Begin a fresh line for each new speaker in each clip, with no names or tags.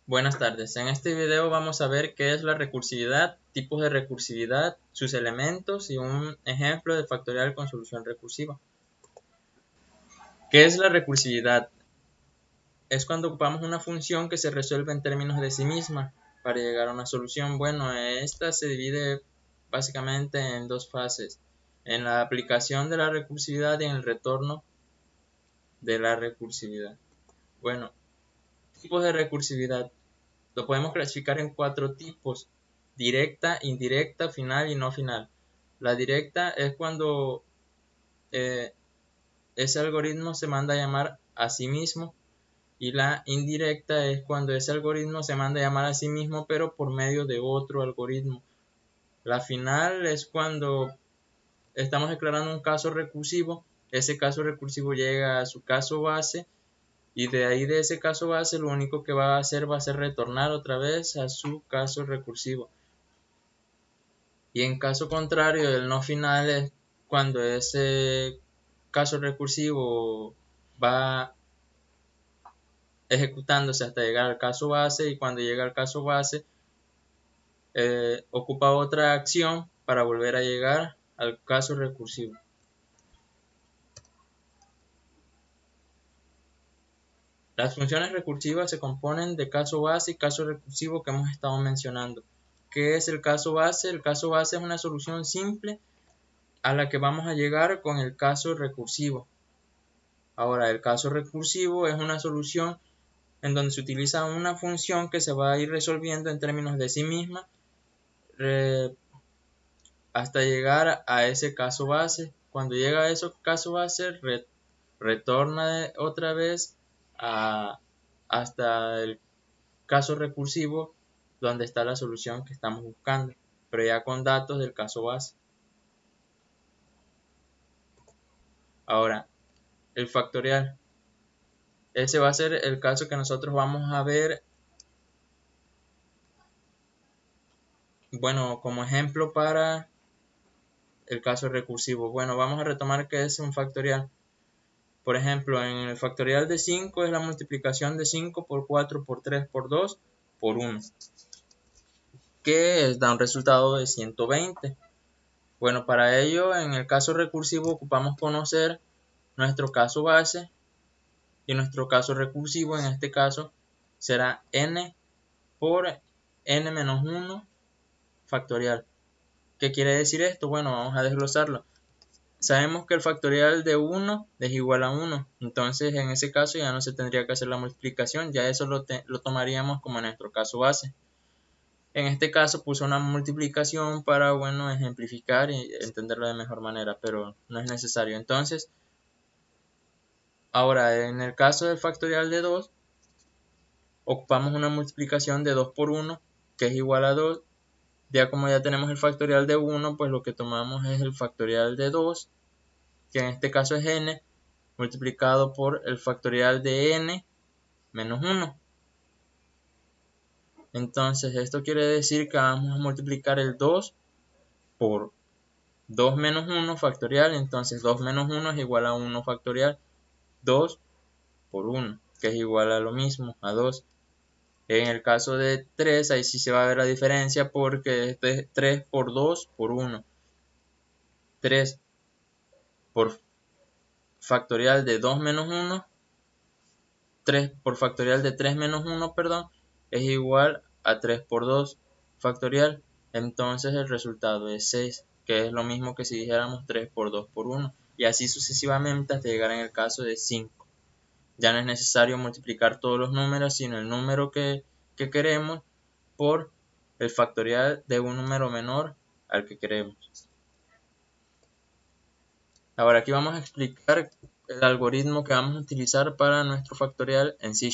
Buenas tardes. En este video vamos a ver qué es la recursividad, tipos de recursividad, sus elementos y un ejemplo de factorial con solución recursiva. ¿Qué es la recursividad? Es cuando ocupamos una función que se resuelve en términos de sí misma para llegar a una solución. Bueno, esta se divide básicamente en dos fases: en la aplicación de la recursividad y en el retorno de la recursividad. Bueno, tipos de recursividad. Lo podemos clasificar en cuatro tipos: directa, indirecta, final y no final. La directa es cuando ese algoritmo se manda a llamar a sí mismo, y la indirecta es cuando ese algoritmo se manda a llamar a sí mismo pero por medio de otro algoritmo. La final es cuando estamos declarando un caso recursivo, ese caso recursivo llega a su caso base y de ahí de ese caso base lo único que va a hacer retornar otra vez a su caso recursivo. Y en caso contrario, el no final es cuando ese caso recursivo va ejecutándose hasta llegar al caso base, y cuando llega al caso base ocupa otra acción para volver a llegar al caso recursivo. Las funciones recursivas se componen de caso base y caso recursivo que hemos estado mencionando. ¿Qué es el caso base? El caso base es una solución simple a la que vamos a llegar con el caso recursivo. Ahora, el caso recursivo es una solución en donde se utiliza una función que se va a ir resolviendo en términos de sí misma hasta llegar a ese caso base. Cuando llega a ese caso base, retorna otra vez hasta el caso recursivo donde está la solución que estamos buscando, pero ya con datos del caso base. Ahora, el factorial. Ese va a ser el caso que nosotros vamos a ver, bueno, como ejemplo para el caso recursivo. Bueno, vamos a retomar qué es un factorial. Por ejemplo, en el factorial de 5 es la multiplicación de 5 por 4 por 3 por 2 por 1, que da un resultado de 120. Bueno, para ello, en el caso recursivo ocupamos conocer nuestro caso base, y nuestro caso recursivo en este caso será n por n menos 1 factorial. ¿Qué quiere decir esto? Bueno, vamos a desglosarlo. Sabemos que el factorial de 1 es igual a 1, entonces en ese caso ya no se tendría que hacer la multiplicación, ya eso lo tomaríamos como nuestro caso base. En este caso puse una multiplicación para, bueno, ejemplificar y entenderlo de mejor manera, pero no es necesario. Entonces, ahora en el caso del factorial de 2, ocupamos una multiplicación de 2 por 1, que es igual a 2. Ya como ya tenemos el factorial de 1, pues lo que tomamos es el factorial de 2, que en este caso es n, multiplicado por el factorial de n menos 1. Entonces esto quiere decir que vamos a multiplicar el 2 por 2 menos 1 factorial. Entonces 2 menos 1 es igual a 1 factorial. 2 por 1, que es igual a lo mismo, a 2. En el caso de 3, ahí sí se va a ver la diferencia, porque este es 3 por 2 por 1. 3 por factorial de 2 menos 1, 3 por factorial de 3 menos 1, perdón, es igual a 3 por 2 factorial. Entonces el resultado es 6, que es lo mismo que si dijéramos 3 por 2 por 1, y así sucesivamente hasta llegar en el caso de 5. Ya no es necesario multiplicar todos los números, sino el número que queremos por el factorial de un número menor al que queremos. Ahora aquí vamos a explicar el algoritmo que vamos a utilizar para nuestro factorial en C#.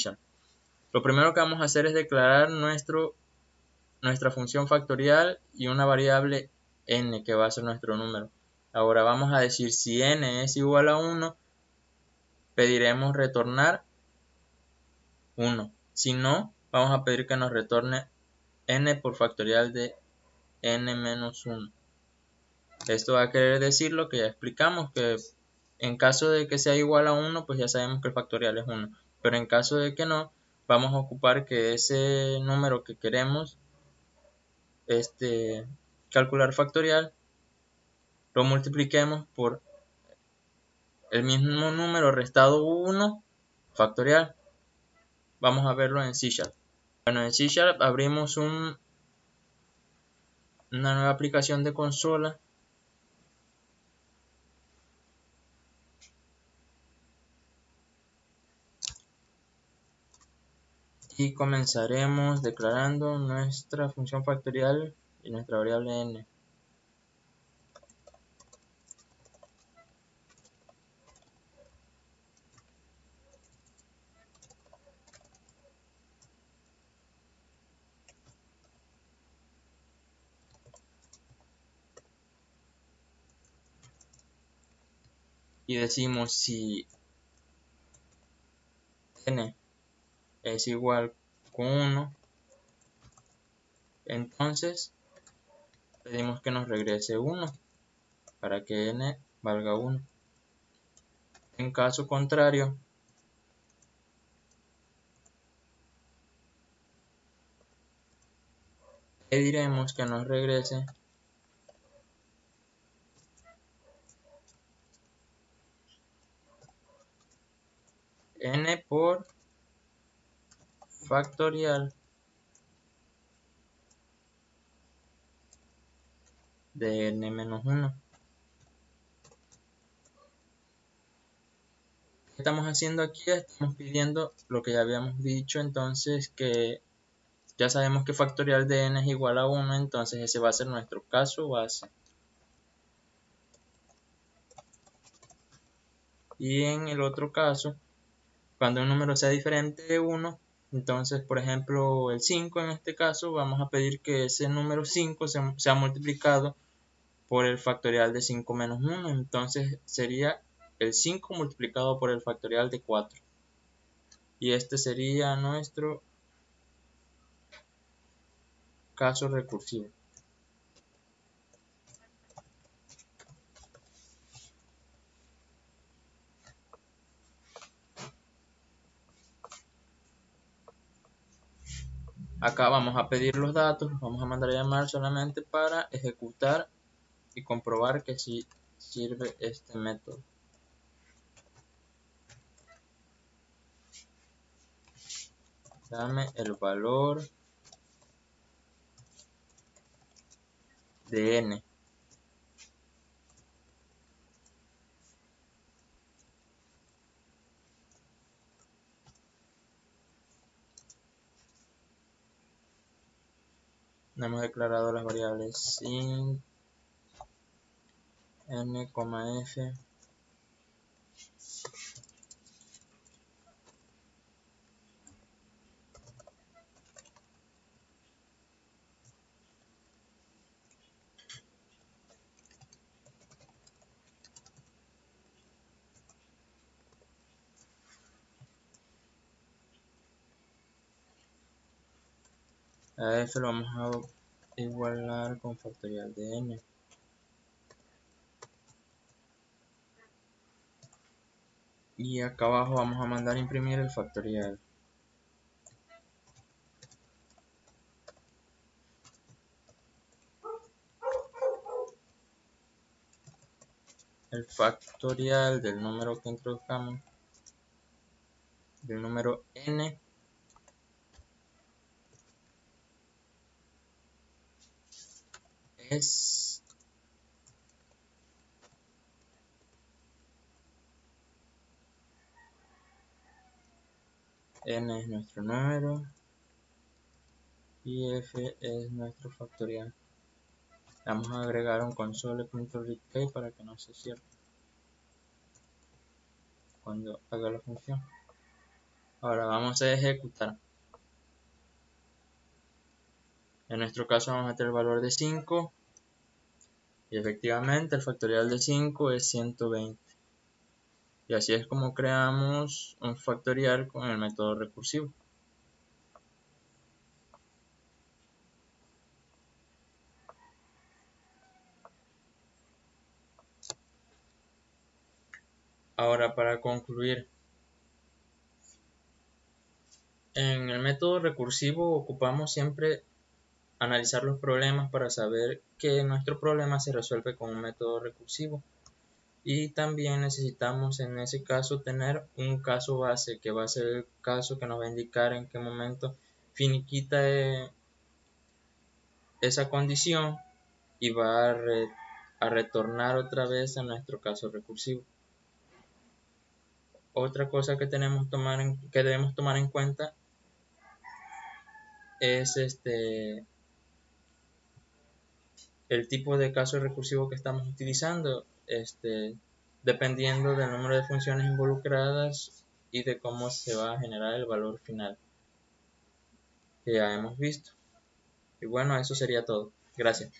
Lo primero que vamos a hacer es declarar nuestra función factorial y una variable n, que va a ser nuestro número. Ahora vamos a decir, si n es igual a 1, pediremos retornar 1. Si no, vamos a pedir que nos retorne n por factorial de n menos 1. Esto va a querer decir lo que ya explicamos, que en caso de que sea igual a 1, pues ya sabemos que el factorial es 1. Pero en caso de que no, vamos a ocupar que ese número que queremos calcular factorial lo multipliquemos por el mismo número restado 1 factorial. Vamos a verlo en C#. Bueno, en C# abrimos una nueva aplicación de consola. Y comenzaremos declarando nuestra función factorial y nuestra variable n. Y decimos si n es igual con 1, entonces pedimos que nos regrese 1 para que n valga 1. En caso contrario, pediremos que nos regrese n por factorial de n menos 1. ¿Qué estamos haciendo aquí? Estamos pidiendo lo que ya habíamos dicho, entonces que ya sabemos que factorial de n es igual a 1, entonces ese va a ser nuestro caso base. Y en el otro caso, cuando un número sea diferente de 1, entonces por ejemplo el 5 en este caso, vamos a pedir que ese número 5 sea multiplicado por el factorial de 5 menos 1, entonces sería el 5 multiplicado por el factorial de 4. Y este sería nuestro caso recursivo. Acá vamos a pedir los datos, los vamos a mandar a llamar solamente para ejecutar y comprobar que sí sirve este método. Dame el valor de n. No hemos declarado las variables int n, f. A f lo vamos a igualar con factorial de n. Y acá abajo vamos a mandar a imprimir el factorial. El factorial del número que introduzcamos, del número n, es n es nuestro número y f es nuestro factorial. Vamos a agregar un console.readKey para que no se cierre cuando haga la función. Ahora vamos a ejecutar. En nuestro caso vamos a meter el valor de 5 y efectivamente el factorial de 5 es 120. Y así es como creamos un factorial con el método recursivo. Ahora para concluir, En el método recursivo ocupamos siempre analizar los problemas para saber que nuestro problema se resuelve con un método recursivo. Y también necesitamos en ese caso tener un caso base, que va a ser el caso que nos va a indicar en qué momento finiquita esa condición y va a retornar otra vez a nuestro caso recursivo. Otra cosa que debemos tomar en cuenta es el tipo de caso recursivo que estamos utilizando, dependiendo del número de funciones involucradas y de cómo se va a generar el valor final que ya hemos visto. Y bueno, eso sería todo. Gracias.